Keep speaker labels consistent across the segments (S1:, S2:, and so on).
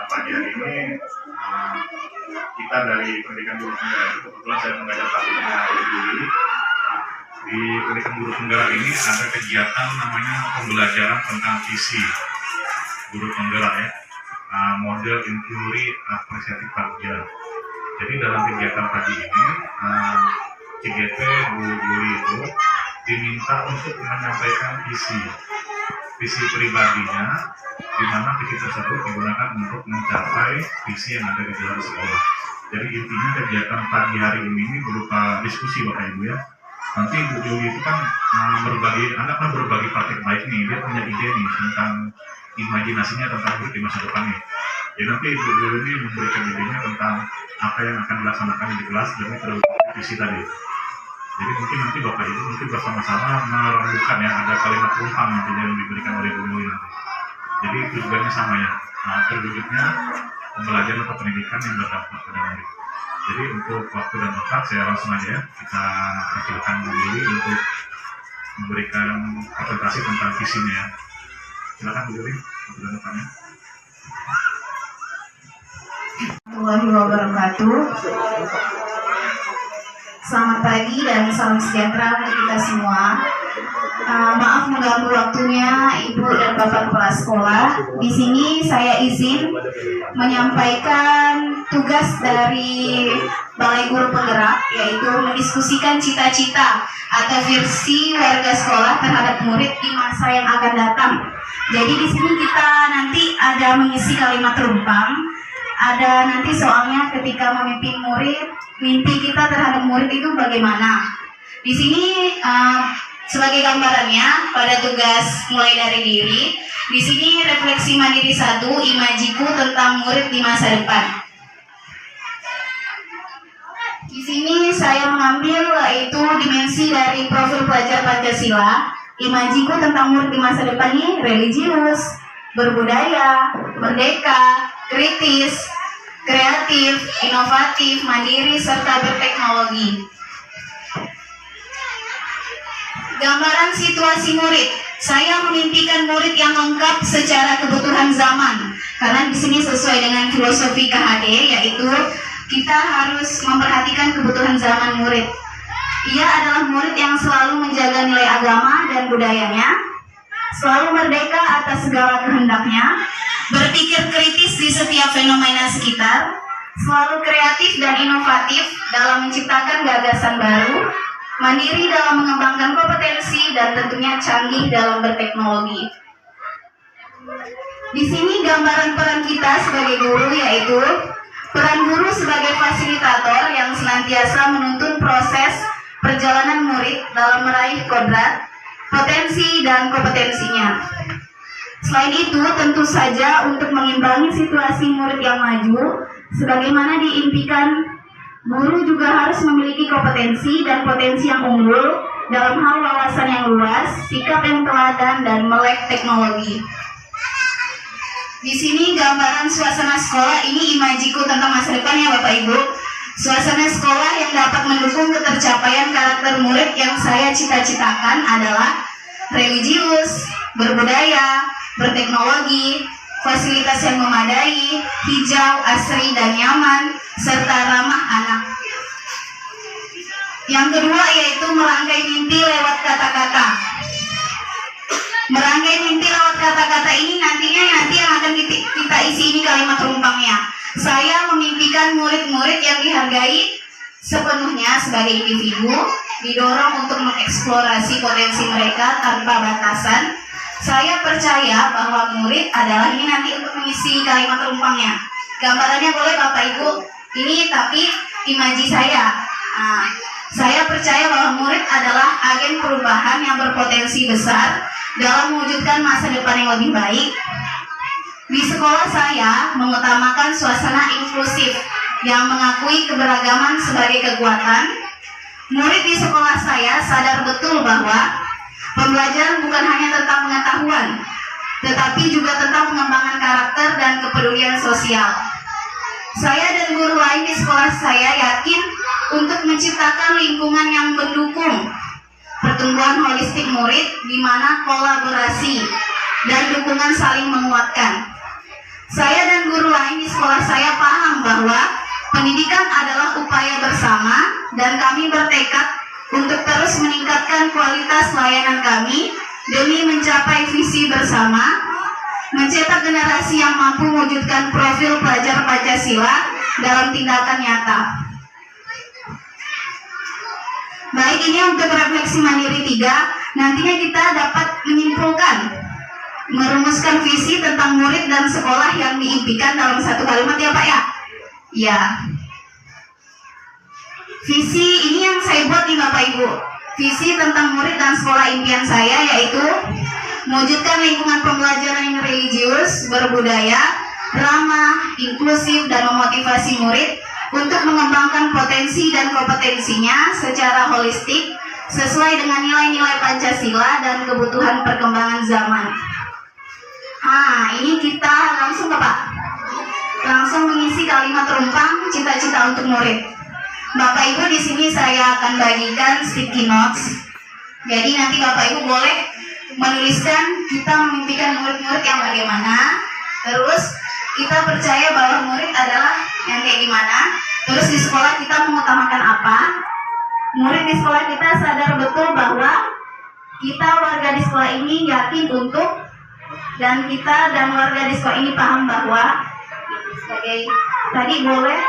S1: pagi hari ini kita dari Pendidikan Guru Penggerak itu kebetulan saya mengajar takutnya Juli. Di Pendidikan Guru Penggerak ini ada kegiatan namanya pembelajaran tentang visi guru penggerak ya, model inquiry apresiatif kerja. Jadi dalam kegiatan pagi ini CGT Bu Juli itu diminta untuk menyampaikan visi pribadinya, di mana visi tersebut digunakan untuk mencapai visi yang ada di dalam sekolah. Jadi intinya kegiatan pagi hari ini berupa diskusi Bapak Ibu ya. Nanti Bu Juli itu kan berbagi praktik baik nih, dia punya ide nih tentang imajinasinya tentang murid di masa depan nih. Jadi nanti Bu Juli ini memberikan idenya tentang apa yang akan dilaksanakan di kelas demi terwujud visi tadi. Jadi mungkin nanti Bapak Ibu mungkin bersama-sama merenungkan ya, ada kalimat perumpamaan nantinya yang diberikan oleh Bu Juli nanti. Jadi tujuannya sama ya, terwujudnya pembelajaran atau pendidikan yang berdampak pada murid. Jadi untuk waktu dan tempat saya langsung aja ya, kita persilakan Bu Juli untuk memberikan presentasi tentang visinya ya. Silakan Bu Juli, waktu dan tempatnya.
S2: Warahmatullahi wabarakatuh. Selamat pagi dan salam sejahtera untuk kita semua. Maaf mengganggu waktunya Ibu dan Bapak Kepala Sekolah. Di sini saya izin menyampaikan tugas dari Balai Guru Penggerak, yaitu mendiskusikan cita-cita atau visi warga sekolah terhadap murid di masa yang akan datang. Jadi di sini kita nanti ada mengisi kalimat terumpang. Ada nanti soalnya ketika memimpin murid, mimpi kita terhadap murid itu bagaimana. Di sini sebagai gambarannya pada tugas mulai dari diri. Di sini refleksi mandiri 1, imajiku tentang murid di masa depan. Di sini saya mengambil yaitu dimensi dari profil pelajar Pancasila. Imajiku tentang murid di masa depan ini religius, berbudaya, merdeka, kritis, kreatif, inovatif, mandiri, serta berteknologi. Gambaran situasi murid. Saya memimpikan murid yang lengkap secara kebutuhan zaman. Karena di sini sesuai dengan filosofi KHD, yaitu kita harus memperhatikan kebutuhan zaman murid. Ia adalah murid yang selalu menjaga nilai agama dan budayanya, selalu merdeka atas segala kehendaknya, berpikir kritis di setiap fenomena sekitar, selalu kreatif dan inovatif dalam menciptakan gagasan baru, mandiri dalam mengembangkan kompetensi, dan tentunya canggih dalam berteknologi. Di sini gambaran peran kita sebagai guru, yaitu peran guru sebagai fasilitator yang senantiasa menuntun proses perjalanan murid dalam meraih kodrat, potensi, dan kompetensinya. Selain itu, tentu saja untuk mengimbangi situasi murid yang maju, sebagaimana diimpikan, guru juga harus memiliki kompetensi dan potensi yang unggul dalam hal wawasan yang luas, sikap yang teladan, dan melek teknologi. Di sini gambaran suasana sekolah, ini imajiku tentang masa depan ya Bapak Ibu. Suasana sekolah yang dapat mendukung ketercapaian karakter murid yang saya cita-citakan adalah religius, berbudaya, berteknologi, fasilitas yang memadai, hijau, asri, dan nyaman, serta ramah anak. Yang kedua yaitu merangkai mimpi lewat kata-kata. Merangkai mimpi lewat kata-kata ini nantinya yang akan kita isi ini kalimat rumpangnya. Saya memimpikan murid-murid yang dihargai sepenuhnya sebagai individu, didorong untuk mengeksplorasi potensi mereka tanpa batasan. Saya percaya bahwa murid adalah ini nanti untuk mengisi kalimat rumpangnya. Gambarannya boleh Bapak Ibu, ini tapi imaji saya. Saya percaya bahwa murid adalah agen perubahan yang berpotensi besar dalam mewujudkan masa depan yang lebih baik. Di sekolah saya mengutamakan suasana inklusif yang mengakui keberagaman sebagai kekuatan. Murid di sekolah saya sadar betul bahwa pembelajaran bukan hanya tentang pengetahuan, tetapi juga tentang pengembangan karakter dan kepedulian sosial. Saya dan guru lain di sekolah saya yakin untuk menciptakan lingkungan yang mendukung pertumbuhan holistik murid, di mana kolaborasi dan dukungan saling menguatkan. Saya dan guru lain di sekolah saya paham bahwa pendidikan adalah upaya bersama dan kami bertekad untuk terus meningkatkan kualitas layanan kami demi mencapai visi bersama, mencetak generasi yang mampu mewujudkan profil pelajar Pancasila dalam tindakan nyata. Baik, ini untuk refleksi mandiri 3. Nantinya kita dapat menyimpulkan, merumuskan visi tentang murid dan sekolah yang diimpikan dalam satu kalimat ya Pak ya? Ya. Visi ini yang saya buat nih Bapak Ibu. Visi tentang murid dan sekolah impian saya yaitu mewujudkan lingkungan pembelajaran yang religius, berbudaya, ramah, inklusif, dan memotivasi murid untuk mengembangkan potensi dan kompetensinya secara holistik sesuai dengan nilai-nilai Pancasila dan kebutuhan perkembangan zaman. Ini kita langsung ke Pak. Langsung mengisi kalimat rumpang cita-cita untuk murid. Bapak Ibu, di sini saya akan bagikan sticky notes. Jadi nanti Bapak Ibu boleh menuliskan kita memimpikan murid-murid yang bagaimana. Terus kita percaya bahwa murid adalah yang kayak gimana. Terus di sekolah kita mengutamakan apa. Murid di sekolah kita sadar betul bahwa kita warga di sekolah ini yakin untuk, dan kita dan warga di sekolah ini paham bahwa sebagai tadi boleh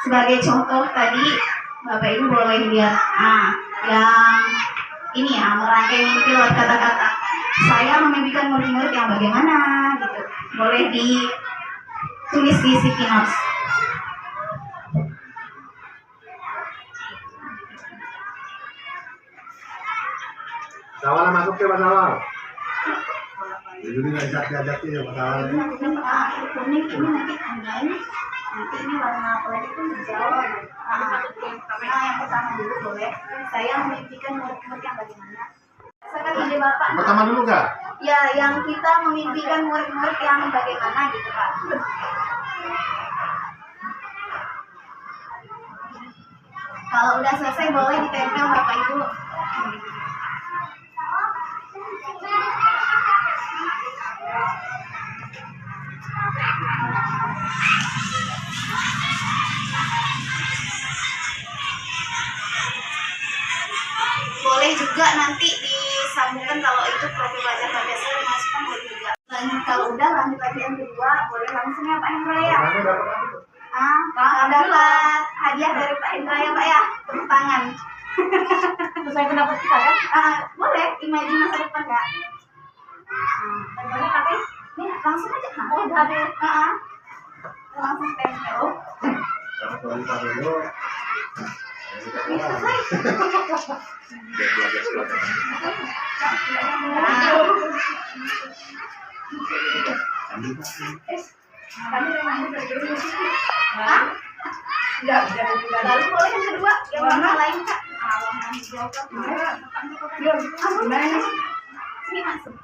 S2: sebagai contoh tadi Bapak Ibu boleh lihat yang ini ya, merangkai mimpi lewat kata-kata. Saya memimpikan murid-murid yang bagaimana gitu. Boleh ditulis di sticky notes.
S3: Sawal masuk ke Sawal. Jadi nggak bisa diajak ya Sawal.
S2: Ini nanti tandain. Nanti ini warna apa lagi pun dijawab. Yang pertama dulu boleh. Saya memimpikan murid-murid yang bagaimana. Misalkan ide Bapak.
S3: Pertama dulu kak?
S2: Ya, yang kita memimpikan murid-murid yang bagaimana gitu Pak. Kalau udah selesai boleh ditempel Bapak Ibu. Boleh juga nanti disambungkan kalau itu profil pelajar Pancasila dimasukkan boleh juga. Lanjut, kalau udah lanjut lagi yang kedua, boleh langsung ya Pak Hendra ya. Dapat hadiah dari Pak Hendra ya Pak ya, tepuk tangan.
S4: Sesuai pendapat kita kan?
S2: Boleh, imajin masa depan Kak. Boleh pakai? Nih langsung aja. Oh udah ada. Langsung tempel.
S3: Kalau kualitas dulu.
S2: Lalu boleh yang kedua, yang warna lain Kak. Warna hijau Kak. Sini masuk.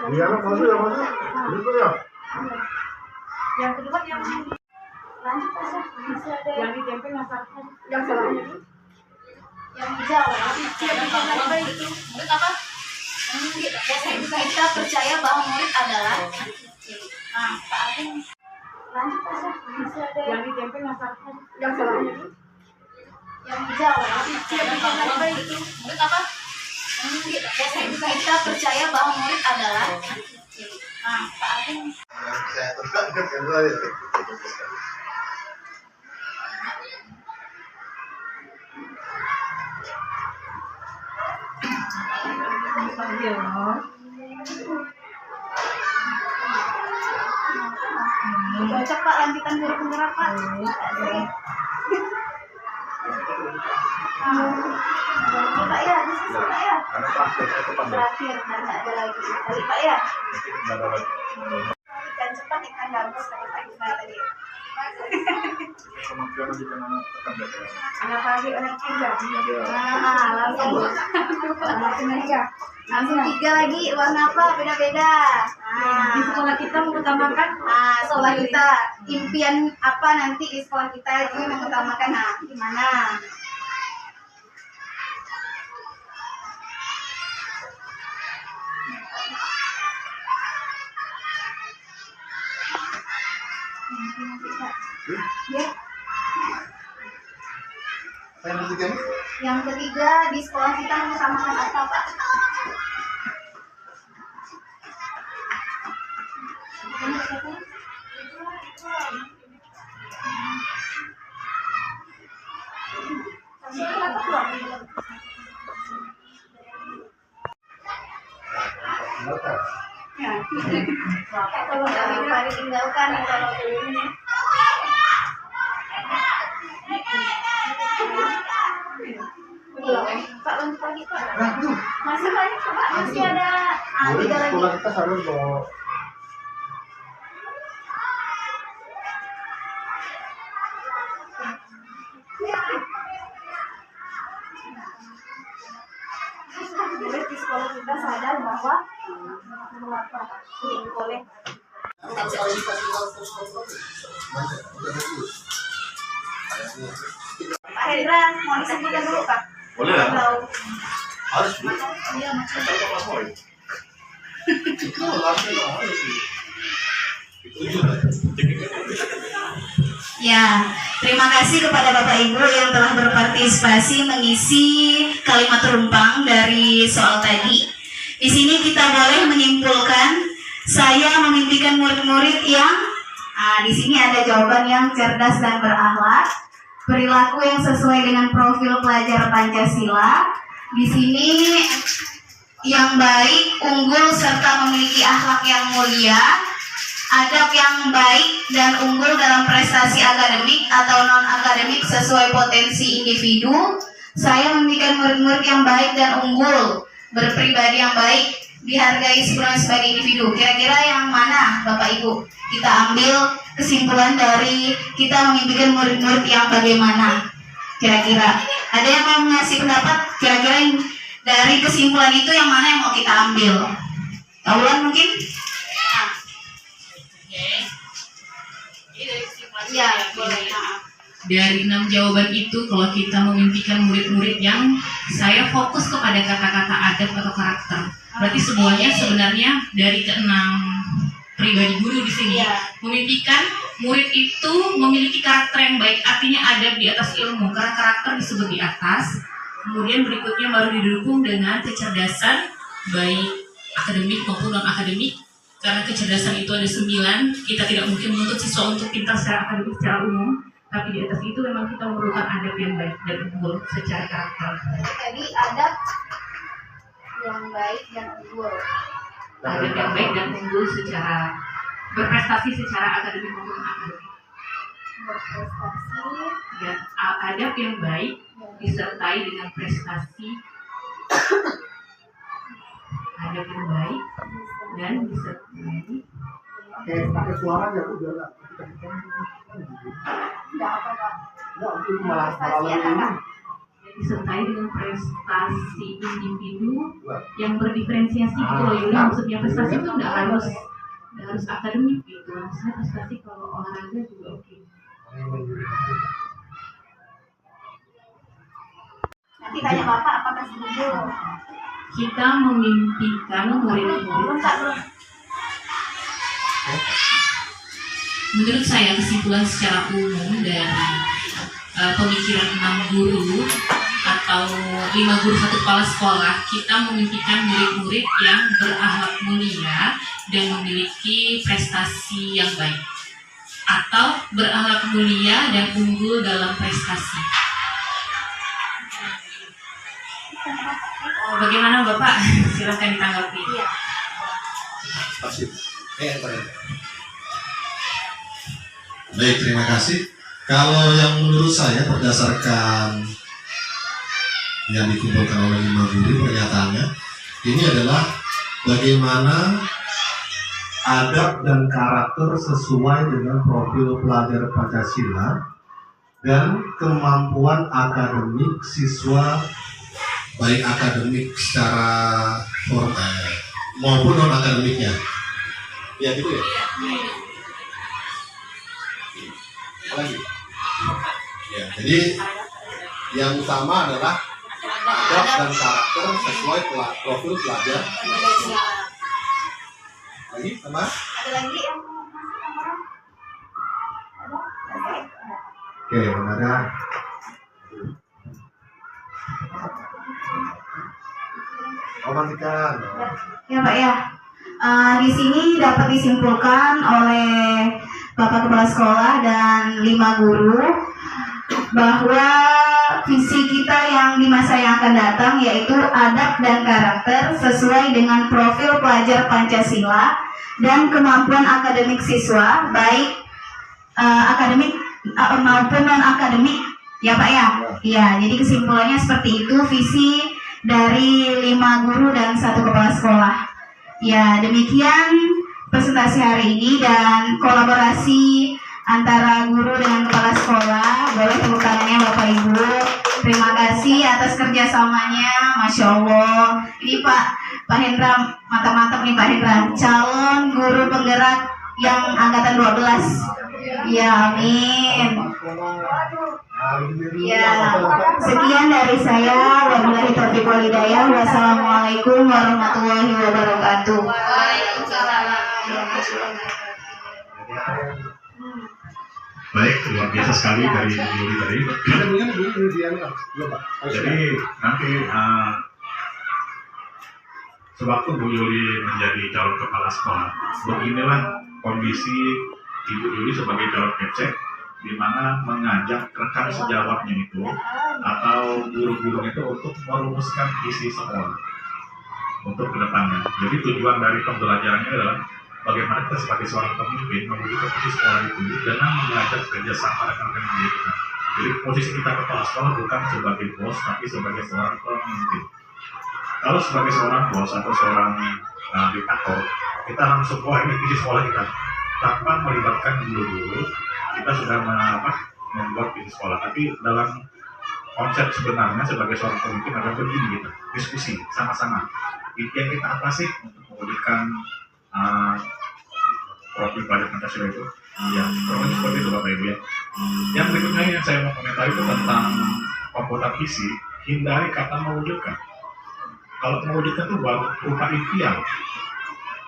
S3: Iya lah masuk ya masuk. Itu ya.
S4: Yang kedua yang
S2: Lanjut aja. Masih ada
S4: yang ditempel yang satu.
S2: yang salahnya. Yang hijau. Murid apa? Kita percaya bahwa murid adalah Pak Agung. Lanjut aja. Masih ada
S4: Yang ditempel yang satu.
S2: yang salahnya. Yang hijau. Murid apa? Kita percaya bahwa murid adalah Pak Agung.
S3: Saya tertangkap kan saya.
S2: Cocok Pak, lanjutan guru penggerak Pak. Pak ya, di sini Pak ya.
S3: Karena praktek itu pandai.
S2: Terakhir, nggak ada lagi. Kali Pak ya.
S3: Nggak ada lagi.
S2: Ikan cepat, ikan gabus, kata Pak Iqbal tadi.
S3: Kemampuan juga anak tekan data.
S2: Anak pagi, anak tiga. Langsung. Langsung aja. Langsung 3 lagi, warna apa? Beda-beda.
S4: Di sekolah kita mengutamakan
S2: Sekolah kita, impian apa nanti di sekolah kita ini mengutamakan, gimana? Ya.
S3: Apa yang ketiga nih?
S2: Yang ketiga, di sekolah kita mengutamakan apa, Pak?
S3: Tinggalkan.
S2: Ya. Kalau nggak ditinggalkan, kalau ini. Pak, lanjut lagi, Pak.
S3: Nah, tuh.
S2: Masih banyak, Pak. Masih ada
S3: Boleh,
S2: 3 lagi.
S3: sekolah kita selalu bawa
S2: Murid di sekolah kita sadar bahwa boleh. Pak Hendra, mau disebutkan dulu, Pak?
S1: Boleh lah.
S2: Atau
S1: Harus
S2: iya, maksudnya.
S3: itu langsung harus.
S2: Ya, terima kasih kepada Bapak Ibu yang telah berpartisipasi mengisi kalimat rumpang dari soal tadi. Di sini kita boleh menyimpulkan, saya memimpikan murid-murid yang, di sini ada jawaban yang cerdas dan berakhlak, perilaku yang sesuai dengan profil pelajar Pancasila. Di sini yang baik, unggul serta memiliki akhlak yang mulia, adab yang baik dan unggul dalam prestasi akademik atau non-akademik sesuai potensi individu. Saya memiliki murid-murid yang baik dan unggul, berpribadi yang baik, dihargai sepenuhnya sebagai individu. Kira-kira yang mana, Bapak Ibu? Kita ambil kesimpulan dari kita memimpikan murid-murid yang bagaimana. Kira-kira ada yang mau ngasih pendapat? Kira-kira yang dari kesimpulan itu yang mana yang mau kita ambil? Taulan mungkin? Iya, boleh.
S5: Dari 6 jawaban itu, kalau kita memimpikan murid-murid yang saya fokus kepada kata-kata adab atau karakter, berarti semuanya sebenarnya dari ke-6 pribadi guru di sini.
S2: Iya.
S5: Memimpikan murid itu memiliki karakter yang baik, artinya adab di atas ilmu, karena karakter disebut di atas. Kemudian berikutnya baru didukung dengan kecerdasan, baik akademik maupun non-akademik. Karena kecerdasan itu ada 9, kita tidak mungkin menuntut siswa untuk pintar secara akademik secara umum, tapi di atas itu memang kita memerlukan adab yang baik dan unggul secara karakter.
S2: Jadi adab yang baik dan unggul.
S5: Adab yang baik dan unggul secara berprestasi secara akademik maupun akademik.
S2: Berprestasi
S5: Dan adab yang baik disertai dengan prestasi, adab yang baik dan disertai
S3: Pakai suara ya udah lah.
S2: tidak apa, Pak?
S3: Enggak, itu malah
S2: Prestasi
S3: malah
S2: apa, Kak?
S5: disertai dengan prestasi individu yang berdiferensiasi gitu loh. Yaudah, maksudnya prestasi itu nggak harus akademik gitu. Maksudnya prestasi kalau olahraga juga oke.
S2: Nanti tanya Bapak apakah setuju.
S5: Kita memimpikan murid-murid. Menurut saya kesimpulan secara umum dari pemikiran 6 guru atau 5 guru 1 kepala sekolah, kita memimpikan murid-murid yang berakhlak mulia dan memiliki prestasi yang baik, atau berakhlak mulia dan unggul dalam prestasi. Bagaimana Bapak? Silakan ditanggapi.
S2: Iya.
S3: Pasti.
S6: Baik, terima kasih. Kalau yang menurut saya berdasarkan yang dikumpulkan oleh 5 guru pernyataannya, ini adalah bagaimana adab dan karakter sesuai dengan profil pelajar Pancasila dan kemampuan akademik siswa, baik akademik secara formal maupun non akademiknya. Ya gitu ya.
S3: Lagi. Ya, jadi yang utama adalah adab dan karakter sesuai profil pelajar.
S2: Ada
S3: Lagi sama?
S2: lagi yang
S3: Oke, ada. Matikan.
S2: Ya Pak ya. Di sini dapat disimpulkan oleh Bapak Kepala Sekolah dan 5 guru bahwa visi kita yang di masa yang akan datang yaitu adab dan karakter sesuai dengan profil pelajar Pancasila dan kemampuan akademik siswa baik akademik maupun non akademik ya Pak ya. Ya, jadi kesimpulannya seperti itu visi dari 5 guru dan 1 kepala sekolah. Ya, demikian presentasi hari ini dan kolaborasi antara guru dengan kepala sekolah. Boleh tepuk tangannya Bapak Ibu. Terima kasih atas kerjasamanya, Masya Allah. Ini Pak Hendra, mantap-mantap nih Pak Hendra, calon guru penggerak yang angkatan 12. Ya, amin. Ya, sekian dari saya. Wabillahi taufiq wal hidayah. Wassalamualaikum warahmatullahi wabarakatuh.
S1: Baik, luar biasa sekali dari Bu Yuli tadi. Jadi nanti sewaktu Bu Yuli menjadi calon kepala sekolah, beginilah kondisi Ibu Yuli sebagai calon kecek, di mana mengajak rekan sejawatnya itu atau guru-guru itu untuk merumuskan visi sekolah untuk kedepannya. Jadi tujuan dari pembelajarannya adalah bagaimana kita sebagai seorang pemimpin mewujudkan visi sekolah itu dengan mengajak kerjasama rekan-rekan kita. Jadi posisi kita kepala sekolah bukan sebagai bos, tapi sebagai seorang pemimpin. Kalau sebagai seorang bos atau seorang diktator, kita langsung ini visi sekolah kita tanpa melibatkan guru-guru. Kita sudah membuat visi sekolah, tapi dalam konsep sebenarnya sebagai seorang pemimpin ada begini gitu, diskusi sama-sama. Impian kita apa sih untuk mewujudkan profil pelajar Pancasila itu? Ya, kurang seperti itu Bapak Ibu ya. Yang berikutnya yang saya mau komentari itu tentang pembuatan visi, hindari kata mewujudkan. Kalau mewujudkan itu baru berupa impian,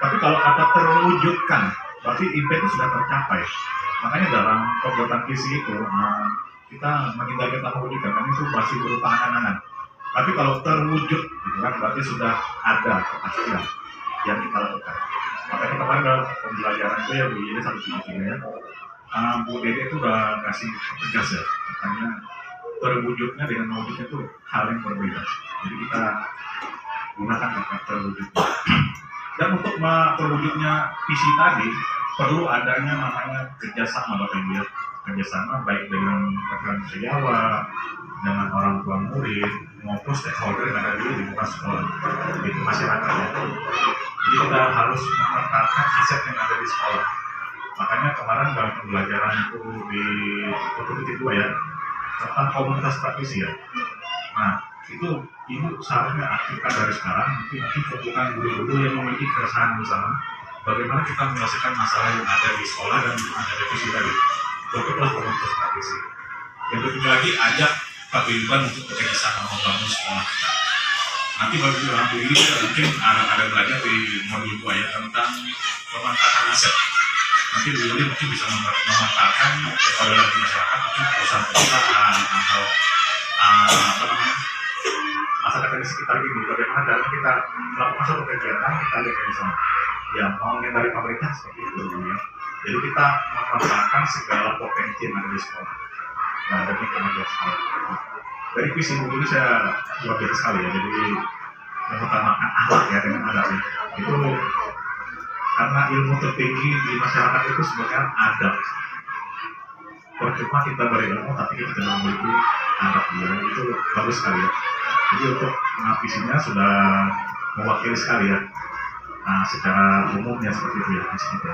S1: tapi kalau kata terwujudkan, berarti impian itu sudah tercapai. Makanya dalam pembuatan visi itu kita menghindari kata mewujudkan, karena itu masih berupa angan-angan. Tapi kalau terwujud, gitu kan, berarti sudah ada kepastian yang kita lakukan. Makanya kemarin dalam pembelajaran itu ya Bu ini satu ya, Bu Dede itu udah kasih tegas ya, makanya terwujudnya dengan mewujudnya itu hal yang berbeda. Jadi kita gunakan kata terwujudnya. Dan untuk terwujudnya visi tadi perlu adanya namanya kerjasama Bapak Ibu ya, kerjasama baik dengan rekan sejawat, dengan orang tua murid maupun stakeholder yang ada di lingkungan sekolah, itu masyarakat ya. Jadi kita harus memanfaatkan aset yang ada di sekolah. Makanya kemarin dalam pembelajaran itu di titik 2 ya, tentang komunitas praktisi ya. Nah itu seharusnya aktifkan dari sekarang. Mungkin bukan guru-guru yang memiliki keresahan bersama bagaimana kita menyelesaikan masalah yang ada di sekolah dan ada revisi tadi. Bentuklah komunitas praktisi. Yang ketiga lagi, ajak Pak Bilban untuk bekerja sama membangun sekolah kita. Nanti bagi orang tua ini mungkin ada belajar di modul 2 ya tentang pemanfaatan aset. Nanti Bu Yuli mungkin bisa memanfaatkan kepada masyarakat, mungkin perusahaan-perusahaan atau masyarakat di sekitar ini. Bagaimana dalam kita melakukan suatu kegiatan kita lihat di sana. Ya, mau dari pemerintah seperti itu ya. Jadi kita memanfaatkan segala potensi yang ada di sekolah. Nah, demi kemajuan sekolah. Dari visi Bu ini saya luar biasa sekali ya. Jadi mengutamakan akhlak ya dengan adab ya. Itu karena ilmu tertinggi di masyarakat itu sebenarnya adab. Percuma kita berilmu tapi kita tidak memiliki adab ya. Itu bagus sekali ya. Jadi untuk visinya sudah mewakili sekali ya. Nah, secara umumnya seperti itu ya, kita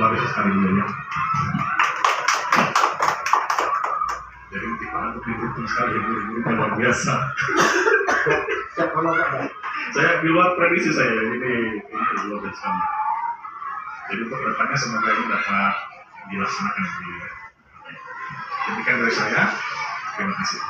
S1: luar biasa sekali dulu ya. Jadi kita untuk dihitung sekali ya, ini luar biasa. Saya di luar prediksi saya, ini luar biasa. Jadi untuk kedepannya semoga ini dapat dilaksanakan. Demikian dari saya, terima kasih.